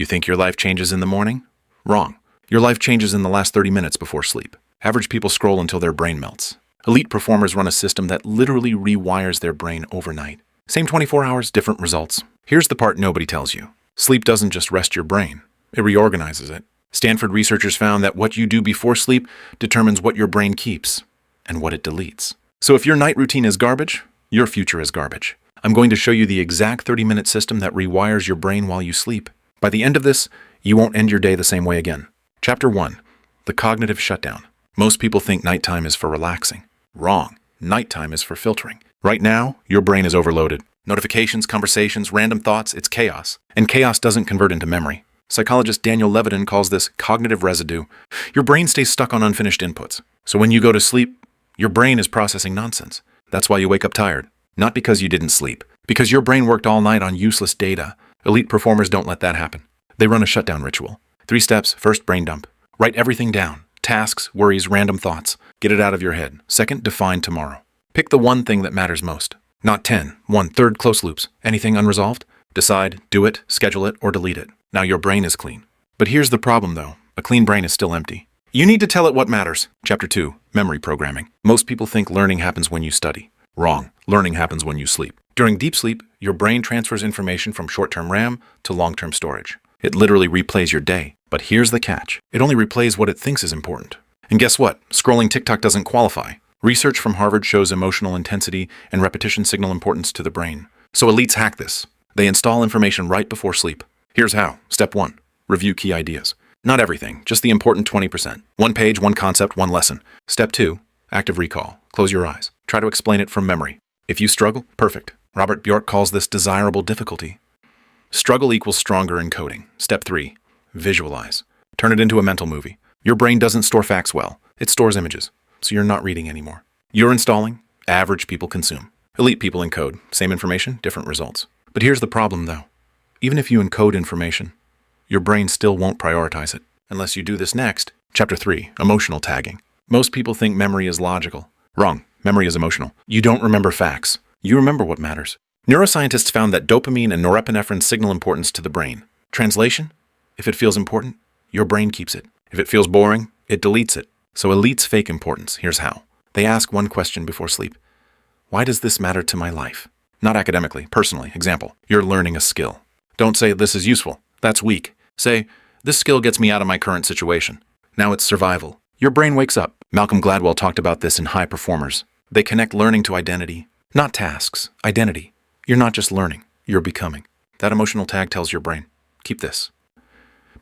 You think your life changes in the morning? Wrong. Your life changes in the last 30 minutes before sleep. Average people scroll until their brain melts. Elite performers run a system that literally rewires their brain overnight. Same 24 hours, different results. Here's the part nobody tells you. Sleep doesn't just rest your brain. It reorganizes it. Stanford researchers found that what you do before sleep determines what your brain keeps and what it deletes. So if your night routine is garbage, your future is garbage. I'm going to show you the exact 30-minute system that rewires your brain while you sleep. By the end of this, you won't end your day the same way again. Chapter 1. The Cognitive Shutdown. Most people think nighttime is for relaxing. Wrong. Nighttime is for filtering. Right now, your brain is overloaded. Notifications, conversations, random thoughts, it's chaos. And chaos doesn't convert into memory. Psychologist Daniel Levitin calls this cognitive residue. Your brain stays stuck on unfinished inputs. So when you go to sleep, your brain is processing nonsense. That's why you wake up tired. Not because you didn't sleep. Because your brain worked all night on useless data. Elite performers don't let that happen. They run a shutdown ritual. 3 steps. First, brain dump. Write everything down. Tasks, worries, random thoughts. Get it out of your head. Second, define tomorrow. Pick the one thing that matters most. Not 10. 1/3 close loops. Anything unresolved? Decide, do it, schedule it, or delete it. Now your brain is clean. But here's the problem though. A clean brain is still empty. You need to tell it what matters. Chapter 2. Memory programming. Most people think learning happens when you study. Wrong. Learning happens when you sleep. During deep sleep, your brain transfers information from short-term RAM to long-term storage. It literally replays your day. But here's the catch. It only replays what it thinks is important. And guess what? Scrolling TikTok doesn't qualify. Research from Harvard shows emotional intensity and repetition signal importance to the brain. So elites hack this. They install information right before sleep. Here's how. Step 1. Review key ideas. Not everything, just the important 20%. 1 page, 1 concept, 1 lesson. Step 2. Active recall. Close your eyes. Try to explain it from memory. If you struggle, perfect. Robert Bjork calls this desirable difficulty. Struggle equals stronger encoding. Step 3. Visualize. Turn it into a mental movie. Your brain doesn't store facts well. It stores images. So you're not reading anymore. You're installing. Average people consume. Elite people encode. Same information, different results. But here's the problem though. Even if you encode information, your brain still won't prioritize it. Unless you do this next. Chapter 3. Emotional tagging. Most people think memory is logical. Wrong. Memory is emotional. You don't remember facts. You remember what matters. Neuroscientists found that dopamine and norepinephrine signal importance to the brain. Translation? If it feels important, your brain keeps it. If it feels boring, it deletes it. So elites fake importance. Here's how. They ask one question before sleep. Why does this matter to my life? Not academically, personally. Example, you're learning a skill. Don't say, this is useful. That's weak. Say, this skill gets me out of my current situation. Now it's survival. Your brain wakes up. Malcolm Gladwell talked about this in High Performers. They connect learning to identity. Not tasks, identity. You're not just learning, you're becoming. That emotional tag tells your brain, keep this.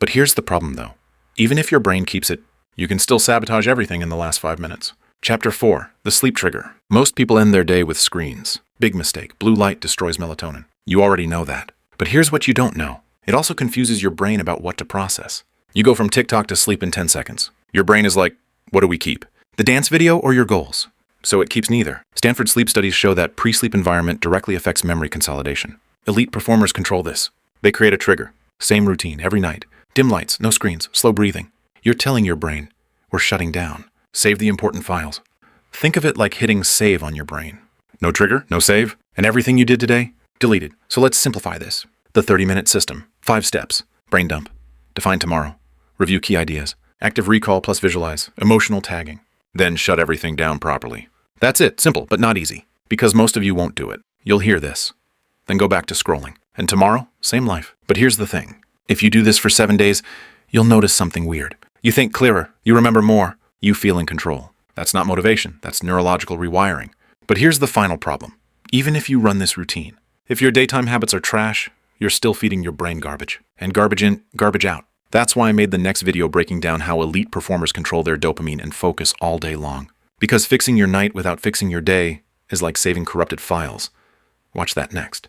But here's the problem though. Even if your brain keeps it, you can still sabotage everything in the last 5 minutes. Chapter 4. The sleep trigger. Most people end their day with screens. Big mistake. Blue light destroys melatonin. You already know that. But here's what you don't know. It also confuses your brain about what to process. You go from TikTok to sleep in 10 seconds. Your brain is like, what do we keep? The dance video or your goals? So it keeps neither. Stanford sleep studies show that pre-sleep environment directly affects memory consolidation. Elite performers control this. They create a trigger. Same routine every night. Dim lights, no screens, slow breathing. You're telling your brain, we're shutting down. Save the important files. Think of it like hitting save on your brain. No trigger, no save, and everything you did today, deleted. So let's simplify this. The 30-minute system. 5 steps. Brain dump. Define tomorrow. Review key ideas. Active recall plus visualize. Emotional tagging. Then shut everything down properly. That's it. Simple, but not easy. Because most of you won't do it. You'll hear this. Then go back to scrolling. And tomorrow, same life. But here's the thing. If you do this for 7 days, you'll notice something weird. You think clearer. You remember more. You feel in control. That's not motivation. That's neurological rewiring. But here's the final problem. Even if you run this routine, if your daytime habits are trash, you're still feeding your brain garbage. And garbage in, garbage out. That's why I made the next video breaking down how elite performers control their dopamine and focus all day long. Because fixing your night without fixing your day is like saving corrupted files. Watch that next.